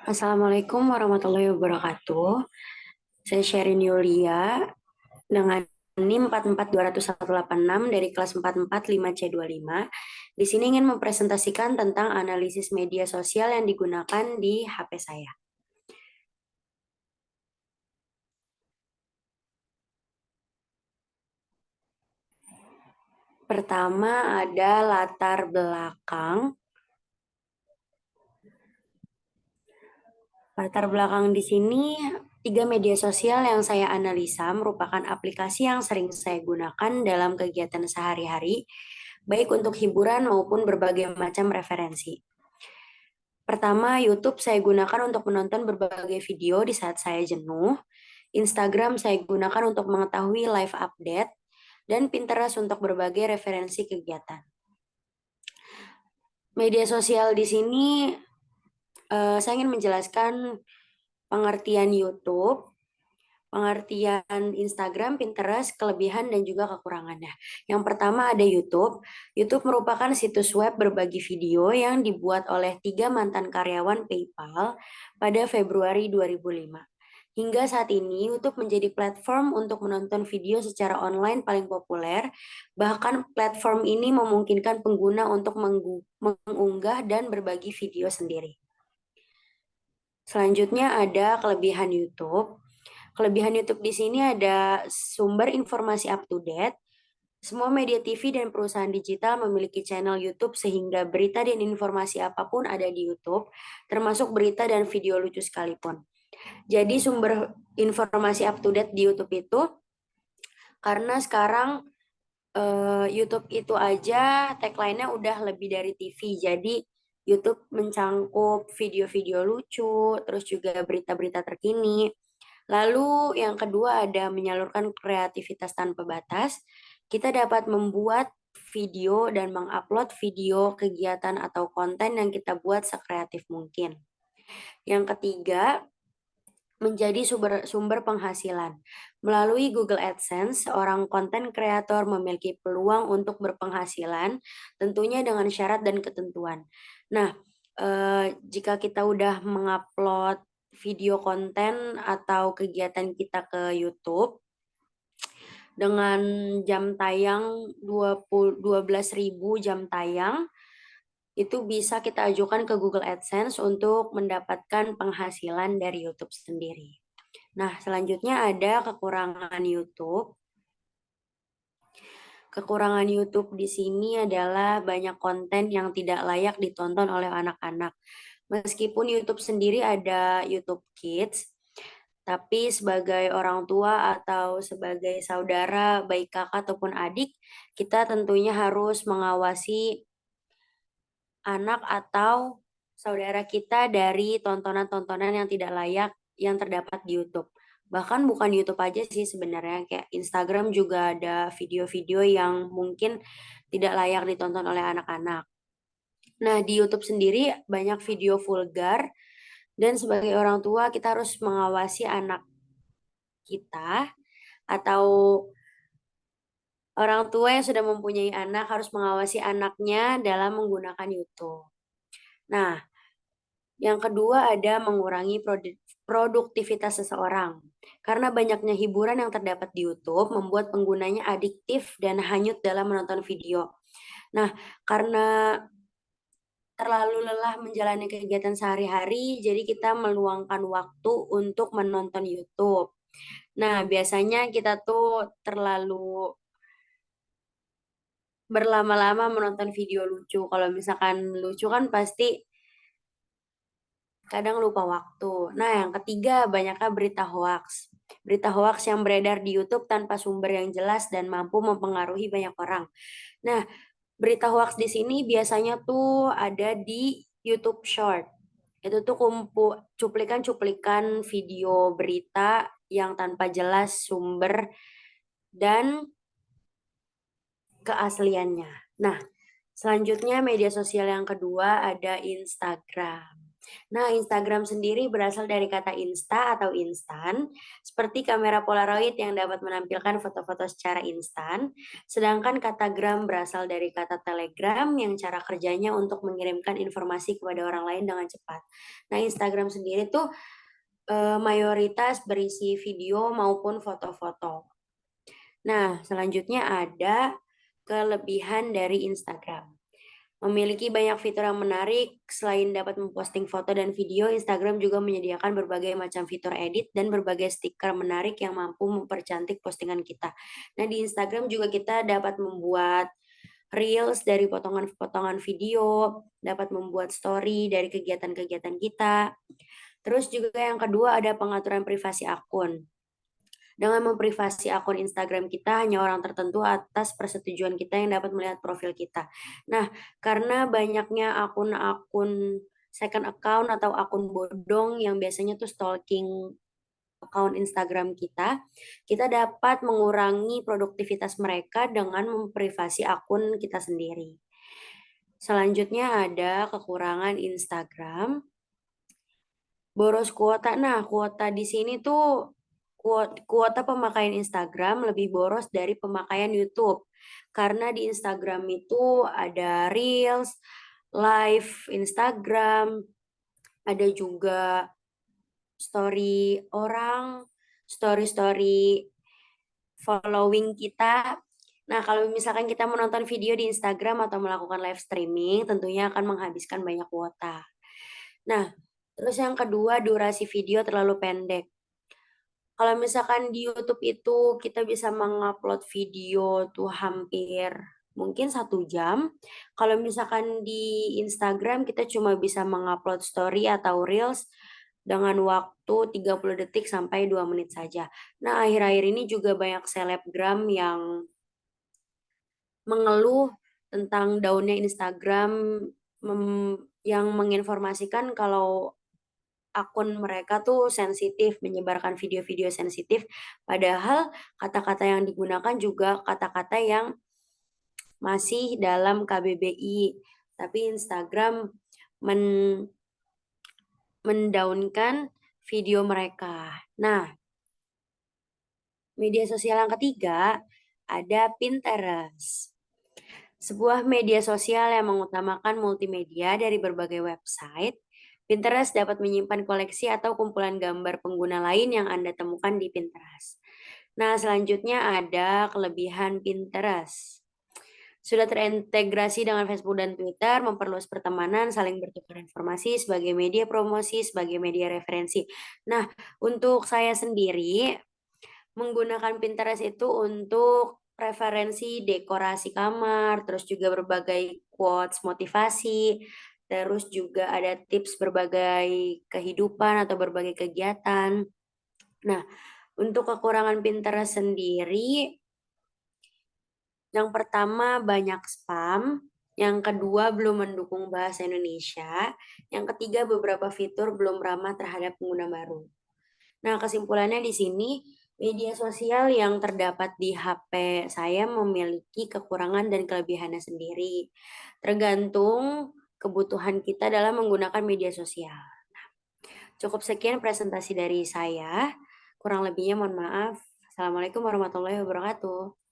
Assalamualaikum warahmatullahi wabarakatuh. Saya Sherin Yulia dengan NIM 44218 dari kelas 445C25. Di sini ingin mempresentasikan tentang analisis media sosial yang digunakan di HP saya. Pertama ada latar belakang. Latar belakang di sini, tiga media sosial yang saya analisa merupakan aplikasi yang sering saya gunakan dalam kegiatan sehari-hari, baik untuk hiburan maupun berbagai macam referensi. Pertama, YouTube saya gunakan untuk menonton berbagai video di saat saya jenuh. Instagram saya gunakan untuk mengetahui live update, dan Pinterest untuk berbagai referensi kegiatan. Media sosial di sini saya ingin menjelaskan pengertian YouTube, pengertian Instagram, Pinterest, kelebihan dan juga kekurangannya. Yang pertama ada YouTube. YouTube merupakan situs web berbagi video yang dibuat oleh tiga mantan karyawan PayPal pada Februari 2005. Hingga saat ini, YouTube menjadi platform untuk menonton video secara online paling populer. Bahkan platform ini memungkinkan pengguna untuk mengunggah dan berbagi video sendiri. Selanjutnya ada kelebihan YouTube. Kelebihan YouTube di sini ada sumber informasi up to date. Semua media TV dan perusahaan digital memiliki channel YouTube sehingga berita dan informasi apapun ada di YouTube, termasuk berita dan video lucu sekalipun. Jadi sumber informasi up to date di YouTube itu karena sekarang YouTube itu aja tagline-nya udah lebih dari TV. Jadi YouTube mencangkup video-video lucu, terus juga berita-berita terkini. Lalu yang kedua ada menyalurkan kreativitas tanpa batas. Kita dapat membuat video dan mengupload video kegiatan atau konten yang kita buat sekreatif mungkin. Yang ketiga, menjadi sumber penghasilan. Melalui Google AdSense, seorang konten kreator memiliki peluang untuk berpenghasilan, tentunya dengan syarat dan ketentuan. Nah, jika kita udah mengupload video konten atau kegiatan kita ke YouTube dengan jam tayang 12.000 jam tayang, itu bisa kita ajukan ke Google AdSense untuk mendapatkan penghasilan dari YouTube sendiri. Nah, selanjutnya ada kekurangan YouTube. Kekurangan YouTube di sini adalah banyak konten yang tidak layak ditonton oleh anak-anak. Meskipun YouTube sendiri ada YouTube Kids, tapi sebagai orang tua atau sebagai saudara, baik kakak ataupun adik, kita tentunya harus mengawasi anak atau saudara kita dari tontonan-tontonan yang tidak layak yang terdapat di YouTube. Bahkan bukan YouTube aja sih sebenarnya, kayak Instagram juga ada video-video yang mungkin tidak layak ditonton oleh anak-anak. Nah, di YouTube sendiri banyak video vulgar dan sebagai orang tua kita harus mengawasi anak kita atau orang tua yang sudah mempunyai anak harus mengawasi anaknya dalam menggunakan YouTube. Nah, yang kedua ada mengurangi produktivitas seseorang. Karena banyaknya hiburan yang terdapat di YouTube membuat penggunanya adiktif dan hanyut dalam menonton video. Nah, karena terlalu lelah menjalani kegiatan sehari-hari, jadi kita meluangkan waktu untuk menonton YouTube. Nah, biasanya kita tuh terlalu berlama-lama menonton video lucu. Kalau misalkan lucu kan pasti kadang lupa waktu. Nah, yang ketiga banyaknya berita hoax. Berita hoax yang beredar di YouTube tanpa sumber yang jelas dan mampu mempengaruhi banyak orang. Nah, berita hoax di sini biasanya tuh ada di YouTube Short. Itu tuh cuplikan-cuplikan video berita yang tanpa jelas sumber dan keasliannya. Nah, selanjutnya media sosial yang kedua ada Instagram. Nah, Instagram sendiri berasal dari kata insta atau instan, seperti kamera Polaroid yang dapat menampilkan foto-foto secara instan, sedangkan kata gram berasal dari kata telegram yang cara kerjanya untuk mengirimkan informasi kepada orang lain dengan cepat. Nah, Instagram sendiri tuh mayoritas berisi video maupun foto-foto. Nah, selanjutnya ada kelebihan dari Instagram. Memiliki banyak fitur yang menarik, selain dapat memposting foto dan video, Instagram juga menyediakan berbagai macam fitur edit dan berbagai stiker menarik yang mampu mempercantik postingan kita. Nah, di Instagram juga kita dapat membuat reels dari potongan-potongan video, dapat membuat story dari kegiatan-kegiatan kita. Terus juga yang kedua ada pengaturan privasi akun. Dengan memprivasi akun Instagram kita, hanya orang tertentu atas persetujuan kita yang dapat melihat profil kita. Nah, karena banyaknya akun-akun second account atau akun bodong yang biasanya tuh stalking akun Instagram kita, kita dapat mengurangi produktivitas mereka dengan memprivasi akun kita sendiri. Selanjutnya ada kekurangan Instagram, boros kuota. Nah, kuota di sini tuh kuota pemakaian Instagram lebih boros dari pemakaian YouTube. Karena di Instagram itu ada Reels, live Instagram, ada juga story orang, story-story following kita. Nah, kalau misalkan kita menonton video di Instagram atau melakukan live streaming, tentunya akan menghabiskan banyak kuota. Nah, terus yang kedua, durasi video terlalu pendek. Kalau misalkan di YouTube itu kita bisa mengupload video tuh hampir mungkin 1 jam. Kalau misalkan di Instagram kita cuma bisa mengupload story atau reels dengan waktu 30 detik sampai 2 menit saja. Nah, akhir-akhir ini juga banyak selebgram yang mengeluh tentang daunnya Instagram yang menginformasikan kalau akun mereka tuh sensitif, menyebarkan video-video sensitif, padahal kata-kata yang digunakan juga kata-kata yang masih dalam KBBI, tapi Instagram men mendaunkan video mereka. Nah, media sosial yang ketiga ada Pinterest. Sebuah media sosial yang mengutamakan multimedia dari berbagai website, Pinterest dapat menyimpan koleksi atau kumpulan gambar pengguna lain yang Anda temukan di Pinterest. Nah, selanjutnya ada kelebihan Pinterest. Sudah terintegrasi dengan Facebook dan Twitter, memperluas pertemanan, saling bertukar informasi sebagai media promosi, sebagai media referensi. Nah, untuk saya sendiri, menggunakan Pinterest itu untuk referensi dekorasi kamar, terus juga berbagai quotes motivasi, terus juga ada tips berbagai kehidupan atau berbagai kegiatan. Nah, untuk kekurangan Pinterest sendiri, yang pertama banyak spam, yang kedua belum mendukung bahasa Indonesia, yang ketiga beberapa fitur belum ramah terhadap pengguna baru. Nah, kesimpulannya di sini, media sosial yang terdapat di HP saya memiliki kekurangan dan kelebihannya sendiri. Tergantung kebutuhan kita dalam menggunakan media sosial. Cukup sekian presentasi dari saya. Kurang lebihnya mohon maaf. Assalamualaikum warahmatullahi wabarakatuh.